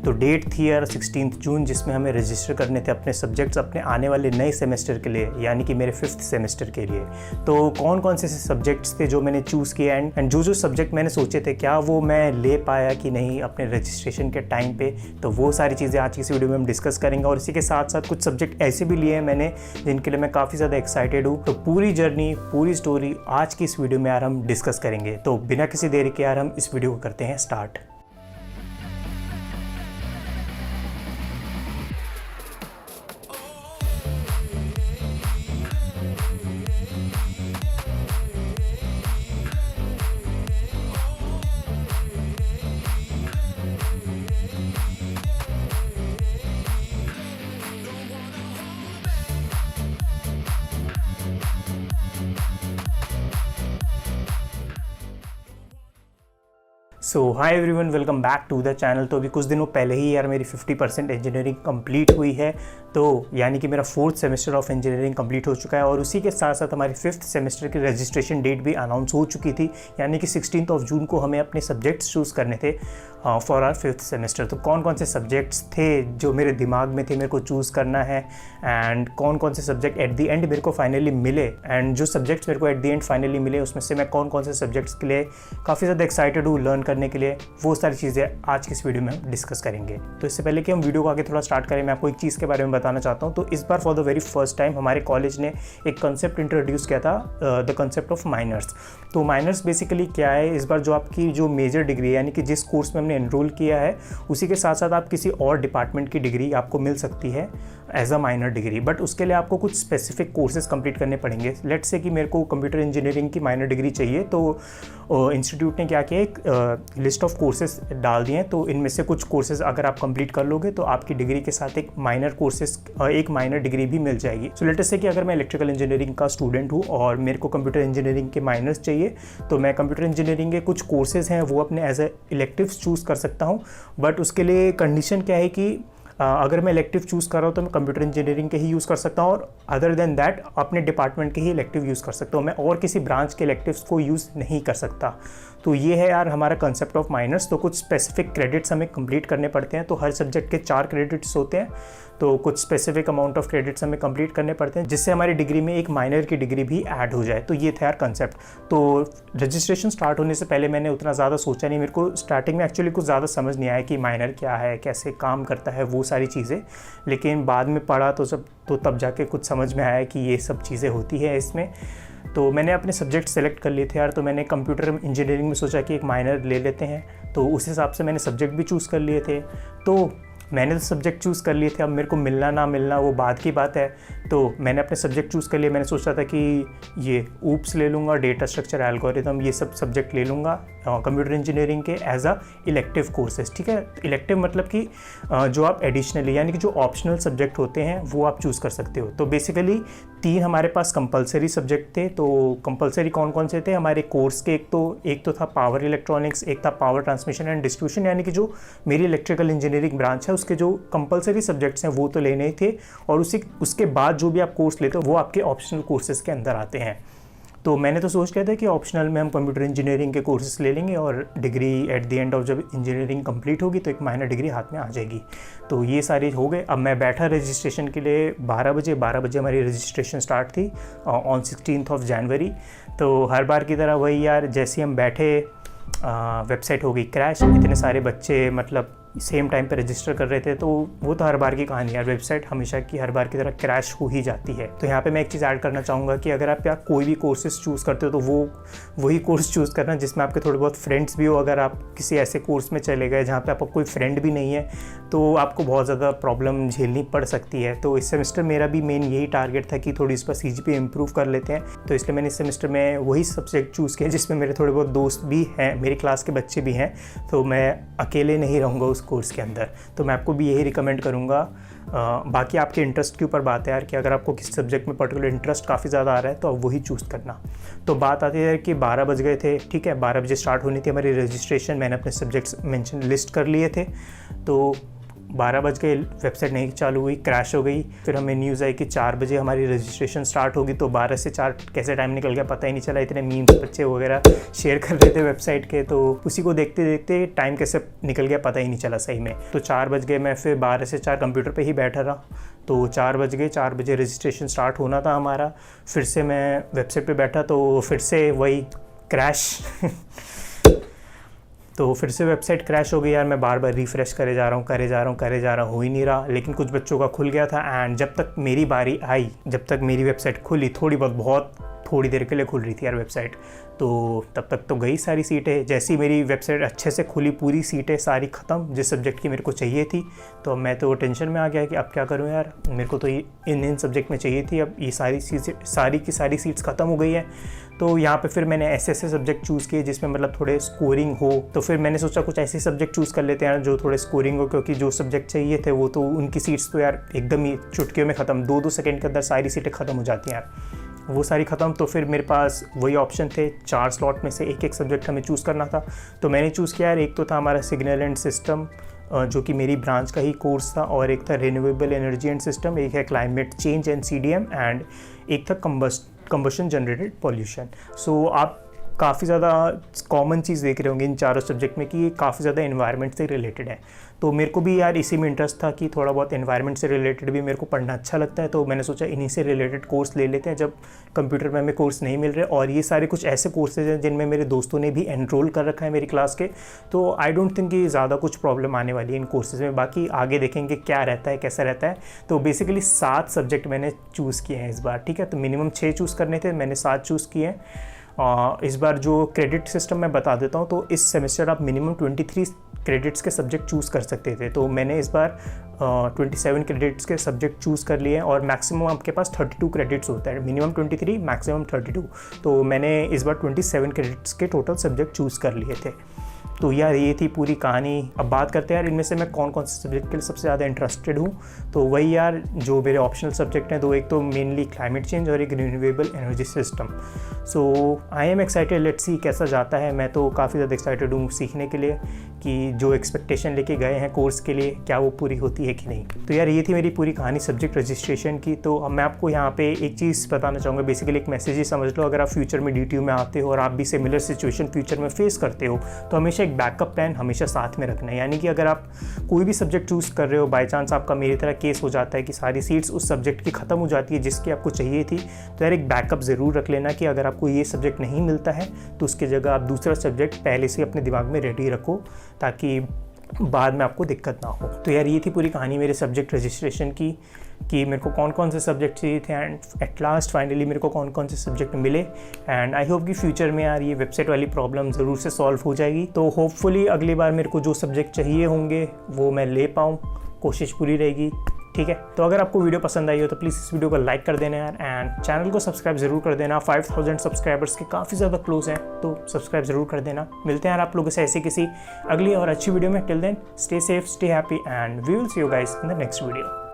तो डेट थी यार 16 जून, जिसमें हमें रजिस्टर करने थे अपने सब्जेक्ट्स अपने आने वाले नए सेमेस्टर के लिए, यानी कि मेरे 5th सेमेस्टर के लिए। तो कौन कौन से सब्जेक्ट्स थे जो मैंने चूज़ किए एंड जो सब्जेक्ट मैंने सोचे थे क्या वो मैं ले पाया कि नहीं अपने रजिस्ट्रेशन के टाइम पे, तो वो सारी चीज़ें आज की इस वीडियो में हम डिस्कस करेंगे। और इसी के साथ साथ कुछ सब्जेक्ट ऐसे भी लिए हैं मैंने जिनके लिए मैं काफ़ी ज़्यादा एक्साइटेड हूँ। तो पूरी जर्नी, पूरी स्टोरी आज की इस वीडियो में यार हम डिस्कस करेंगे। तो बिना किसी देरी के यार हम इस वीडियो को करते हैं start. So hi everyone, welcome back to the channel. तो अभी कुछ दिनों पहले ही यार मेरी 50% इंजीनियरिंग कंप्लीट हुई है। तो यानी कि मेरा 4th semester of engineering complete हो चुका है और उसी के साथ साथ हमारी 5th सेमेस्टर की रजिस्ट्रेशन डेट भी अनाउंस हो चुकी थी, यानी कि 16 जून को हमें अपने सब्जेक्ट्स चूज़ करने थे फॉर आवर 5th सेमेस्टर। तो कौन कौन से सब्जेक्ट्स थे जो मेरे दिमाग में थे मेरे को चूज़ करना है, एंड कौन कौन से सब्जेक्ट एट द एंड मेरे को फाइनली मिले, एंड जो सब्जेक्ट्स मेरे को एट द एंड फाइनली मिले उसमें से मैं कौन कौन से सब्जेक्ट्स के लिए काफ़ी ज़्यादा एक्साइटेड हूँ लर्न करने के लिए, वो सारी चीज़ें आज की इस वीडियो में हम डिस्कस करेंगे। तो इससे पहले कि हम वीडियो को आगे थोड़ा स्टार्ट करें, मैं आपको एक चीज़ के बारे में बताना चाहता हूँ। तो इस बार for the very first time हमारे कॉलेज ने एक कंसेप्ट इंट्रोड्यूस किया था, द कंसेप्ट ऑफ माइनर्स। तो माइनर्स बेसिकली क्या है, इस बार जो आपकी जो मेजर डिग्री है, यानी कि जिस कोर्स में हमने एनरोल किया है उसी के साथ साथ आप किसी और डिपार्टमेंट की डिग्री आपको मिल सकती है as a minor degree, but उसके लिए आपको कुछ स्पेसिफिक कोर्सेज कंप्लीट करने पड़ेंगे। लेट्स से कि मेरे को कंप्यूटर इंजीनियरिंग की माइनर डिग्री चाहिए, तो इंस्टीट्यूट ने क्या किया, एक लिस्ट ऑफ कोर्सेज डाल दिए हैं। तो इनमें से कुछ कोर्सेज अगर आप कंप्लीट कर लोगे तो आपकी डिग्री के साथ एक माइनर डिग्री भी मिल जाएगी। सो लेट्स से कि अगर मैं इलेक्ट्रिकल इंजीनियरिंग का स्टूडेंट हूँ और मेरे को कंप्यूटर इंजीनियरिंग के माइनर्स चाहिए, तो मैं कंप्यूटर इंजीनियरिंग के कुछ कोर्सेज हैं वो अपने एज ए इलेक्टिव्स चूज़ कर सकता हूँ। बट उसके लिए कंडीशन क्या है कि अगर मैं इलेक्टिव चूज़ कर रहा हूँ तो मैं कंप्यूटर इंजीनियरिंग के ही यूज़ कर सकता हूँ, और अदर देन दैट अपने डिपार्टमेंट के ही इलेक्टिव यूज़ कर सकता हूँ, मैं और किसी ब्रांच के इलेक्टिव्स को यूज़ नहीं कर सकता। तो ये है यार हमारा कंसेप्ट ऑफ माइनर्स। तो कुछ स्पेसिफिक क्रेडिट्स हमें कंप्लीट करने पड़ते हैं। तो हर सब्जेक्ट के 4 क्रेडिट्स होते हैं, तो कुछ स्पेसिफिक अमाउंट ऑफ क्रेडिट्स हमें कंप्लीट करने पड़ते हैं जिससे हमारी डिग्री में एक माइनर की डिग्री भी ऐड हो जाए। तो ये था यार कंसेप्ट। तो रजिस्ट्रेशन स्टार्ट होने से पहले मैंने उतना ज़्यादा सोचा नहीं, मेरे को स्टार्टिंग में एक्चुअली कुछ ज़्यादा समझ नहीं आया कि माइनर क्या है, कैसे काम करता है, वो सारी चीज़ें। लेकिन बाद में पढ़ा तो तब जाके कुछ समझ में आया कि ये सब चीज़ें होती है इसमें। तो मैंने अपने सब्जेक्ट सेलेक्ट कर लिए थे यार। तो मैंने कंप्यूटर इंजीनियरिंग में सोचा कि एक माइनर ले लेते हैं, तो उस हिसाब से मैंने सब्जेक्ट भी चूज़ कर लिए थे। तो मैंने तो सब्जेक्ट चूज़ कर लिए थे, अब मेरे को मिलना ना मिलना वो बाद की बात है। तो मैंने अपने सब्जेक्ट चूज़ कर लिए। मैंने सोचा था कि ये ऊप्स ले लूँगा, डेटा स्ट्रक्चर, एल्गोरिथम, ये सब सब्जेक्ट ले लूँगा कंप्यूटर इंजीनियरिंग के एज अ इलेक्टिव कोर्सेज। ठीक है, इलेक्टिव मतलब कि जो आप एडिशनली यानी कि जो ऑप्शनल सब्जेक्ट होते हैं वो आप चूज़ कर सकते हो। तो बेसिकली 3 हमारे पास कंपलसरी सब्जेक्ट थे। तो कंपलसरी कौन कौन से थे हमारे कोर्स के, एक तो था पावर इलेक्ट्रॉनिक्स, एक था पावर ट्रांसमिशन एंड डिस्ट्रीब्यूशन, यानी कि जो मेरी इलेक्ट्रिकल इंजीनियरिंग ब्रांच है उसके जो कंपलसरी सब्जेक्ट्स हैं वो तो लेने ही थे, और उसके बाद जो भी आप कोर्स लेते हो वो आपके ऑप्शनल कोर्सेज के अंदर आते हैं। तो मैंने तो सोच लिया था कि ऑप्शनल में हम कंप्यूटर इंजीनियरिंग के कोर्सेज ले लेंगे और degree at the end of जब इंजीनियरिंग कंप्लीट होगी तो एक माइनर डिग्री हाथ में आ जाएगी। तो ये सारे हो गए। अब मैं बैठा रजिस्ट्रेशन के लिए 12 बजे हमारी रजिस्ट्रेशन स्टार्ट थी ऑन 16 जनवरी। तो हर बार की तरह वही यार, जैसे हम बैठे वेबसाइट हो गई क्रैश। इतने सारे बच्चे मतलब सेम टाइम पे रजिस्टर कर रहे थे, तो वो तो हर बार की कहानी है, वेबसाइट हमेशा की हर बार की तरह क्रैश हो ही जाती है। तो यहाँ पे मैं एक चीज़ ऐड करना चाहूँगा कि अगर आप यहाँ कोई भी कोर्सेज चूज़ करते हो तो वही कोर्स चूज़ करना जिसमें आपके थोड़े बहुत फ्रेंड्स भी हो। अगर आप किसी ऐसे कोर्स में चले गए जहाँ पे आपका कोई फ्रेंड भी नहीं है तो आपको बहुत ज़्यादा प्रॉब्लम झेलनी पड़ सकती है। तो इस सेमेस्टर मेरा भी मेन यही टारगेट था कि थोड़ी इस पर CGPA इम्प्रूव कर लेते हैं। तो इसलिए मैंने इस सेमेस्टर में वही सब्जेक्ट चूज़ किया जिसमें मेरे थोड़े बहुत दोस्त भी हैं, मेरी क्लास के बच्चे भी हैं, तो मैं अकेले नहीं रहूँगा उस कोर्स के अंदर। तो मैं आपको भी यही रिकमेंड करूँगा। बाकी आपके इंटरेस्ट के ऊपर बात है यार कि अगर आपको किसी सब्जेक्ट में पर्टिकुलर इंटरेस्ट काफ़ी ज़्यादा आ रहा है तो आप वही चूज़ करना। तो बात आती है कि 12 बज गए थे, ठीक है, 12 बजे स्टार्ट होनी थी हमारी रजिस्ट्रेशन। मैंने अपने सब्जेक्ट्स लिस्ट कर लिए थे। तो 12 बज गए, वेबसाइट नहीं चालू हुई, क्रैश हो गई। फिर हमें न्यूज़ आई कि 4 बजे हमारी रजिस्ट्रेशन स्टार्ट होगी, तो 12 से 4 कैसे टाइम निकल गया पता ही नहीं चला। इतने मीम्स बच्चे वगैरह शेयर कर रहे थे वेबसाइट के, तो उसी को देखते देखते टाइम कैसे निकल गया पता ही नहीं चला सही में। तो 4 बज गए, मैं फिर 12 से 4 कंप्यूटर पे ही बैठा रहा। तो 4 बज गए, 4 बजे रजिस्ट्रेशन स्टार्ट होना था हमारा। फिर से मैं वेबसाइट पे बैठा तो फिर से वही क्रैश तो फिर से वेबसाइट क्रैश हो गई यार। मैं बार बार रिफ़्रेश करे जा रहा हूँ, हो ही नहीं रहा। लेकिन कुछ बच्चों का खुल गया था, एंड जब तक मेरी बारी आई, जब तक मेरी वेबसाइट खुली, बहुत थोड़ी देर के लिए खुल रही थी यार वेबसाइट, तो तब तक तो गई सारी सीटें। जैसे ही मेरी वेबसाइट अच्छे से खुली, पूरी सीटें सारी ख़त्म जिस सब्जेक्ट की मेरे को चाहिए थी। तो मैं तो टेंशन में आ गया कि अब क्या करूं यार, मेरे को तो इन सब्जेक्ट में चाहिए थी, अब ये सारी की सारी सीट्स ख़त्म हो गई है। तो यहाँ पे फिर मैंने ऐसे सब्जेक्ट चूज़ किए जिसमें मतलब थोड़े स्कोरिंग हो। तो फिर मैंने सोचा कुछ ऐसे सब्जेक्ट चूज़ कर लेते हैं यार जो थोड़े स्कोरिंग हो, क्योंकि जो सब्जेक्ट चाहिए थे वो तो उनकी सीट्स तो यार एकदम ही चुटकियों में ख़त्म, 2-2 सेकंड के अंदर सारी सीटें ख़त्म हो जाती हैं यार, वो सारी ख़त्म। तो फिर मेरे पास वही ऑप्शन थे, 4 स्लॉट में से एक सब्जेक्ट हमें चूज़ करना था। तो मैंने चूज़ किया यार, एक तो था हमारा सिग्नल एंड सिस्टम जो कि मेरी ब्रांच का ही कोर्स था, और एक था रिन्यूएबल एनर्जी एंड सिस्टम, एक है climate change and CDM, and एक था कंबशन जनरेटेड पॉल्यूशन। सो आप काफ़ी ज़्यादा कॉमन चीज़ देख रहे होंगे इन चारों सब्जेक्ट में कि ये काफ़ी ज़्यादा एनवायरनमेंट से रिलेटेड है। तो मेरे को भी यार इसी में इंटरेस्ट था कि थोड़ा बहुत एनवायरनमेंट से रिलेटेड भी मेरे को पढ़ना अच्छा लगता है। तो मैंने सोचा इन्हीं से रिलेटेड कोर्स ले लेते हैं जब कंप्यूटर में हमें कोर्स नहीं मिल रहे। और ये सारे कुछ ऐसे कोर्सेज हैं जिनमें मेरे दोस्तों ने भी एनरोल कर रखा है मेरी क्लास के, तो आई डोंट थिंक कि ज़्यादा कुछ प्रॉब्लम आने वाली है इन कोर्सेज में। बाकी आगे देखेंगे क्या रहता है, कैसा रहता है। तो बेसिकली 7 सब्जेक्ट मैंने चूज़ किए हैं इस बार, ठीक है। तो मिनिमम 6 चूज़ करने थे, मैंने 7 चूज़ किए हैं। इस बार जो क्रेडिट सिस्टम मैं बता देता हूँ, तो इस सेमेस्टर आप मिनिमम 23 क्रेडिट्स के सब्जेक्ट चूज़ कर सकते थे। तो मैंने इस बार 27 क्रेडिट्स के सब्जेक्ट चूज़ कर लिए हैं, और मैक्सिमम आपके पास 32 क्रेडिट्स होता है, मिनिमम 23, मैक्सिमम 32। तो मैंने इस बार 27 क्रेडिट्स के टोटल सब्जेक्ट चूज़ कर लिए थे। तो यार ये थी पूरी कहानी। अब बात करते हैं यार इनमें से मैं कौन कौन से सब्जेक्ट के लिए सबसे ज़्यादा इंटरेस्टेड हूँ। तो वही यार जो मेरे ऑप्शनल सब्जेक्ट हैं, एक तो मेनली क्लाइमेट चेंज और एक renewable energy system. So I am excited, let's see कैसा जाता है। मैं तो काफ़ी ज़्यादा एक्साइटेड हूँ सीखने के लिए कि जो एक्सपेक्टेशन लेके गए हैं कोर्स के लिए क्या वो पूरी होती है कि नहीं। तो यार ये थी मेरी पूरी कहानी सब्जेक्ट रजिस्ट्रेशन की। तो अब मैं आपको यहाँ पे एक चीज़ बताना चाहूँगा, बेसिकली एक मैसेज ही समझ लो। अगर आप फ्यूचर में DTU में आते हो और आप भी सिमिलर सिचुएशन फ्यूचर में फेस करते हो, तो हमेशा एक बैकअप प्लान हमेशा साथ में रखना है। यानी कि अगर आप कोई भी सब्जेक्ट चूज़ कर रहे हो, बाय चांस आपका मेरी तरह केस हो जाता है कि सारी सीट्स उस सब्जेक्ट की ख़त्म हो जाती है जिसकी आपको चाहिए थी, तो यार एक बैकअप ज़रूर रख लेना कि अगर आपको ये सब्जेक्ट नहीं मिलता है तो उसकी जगह आप दूसरा सब्जेक्ट पहले से अपने दिमाग में रेडी रखो, ताकि बाद में आपको दिक्कत ना हो। तो यार ये थी पूरी कहानी मेरे सब्जेक्ट रजिस्ट्रेशन की, कि मेरे को कौन कौन से सब्जेक्ट चाहिए थे, एंड एट लास्ट फाइनली मेरे को कौन कौन से सब्जेक्ट मिले। एंड आई होप कि फ्यूचर में यार ये वेबसाइट वाली प्रॉब्लम ज़रूर से सॉल्व हो जाएगी। तो होपफुली अगली बार मेरे को जो सब्जेक्ट चाहिए होंगे वो मैं ले पाऊँ, कोशिश पूरी रहेगी, ठीक है। तो अगर आपको वीडियो पसंद आई हो तो प्लीज़ इस वीडियो को लाइक कर देना यार, एंड चैनल को सब्सक्राइब ज़रूर कर देना। 5000 सब्सक्राइबर्स के काफ़ी ज़्यादा क्लोज हैं, तो सब्सक्राइब ज़रूर कर देना। मिलते हैं यार आप लोगों से ऐसी किसी अगली और अच्छी वीडियो में। Till then stay safe, stay happy, and we will see you guys in the next video.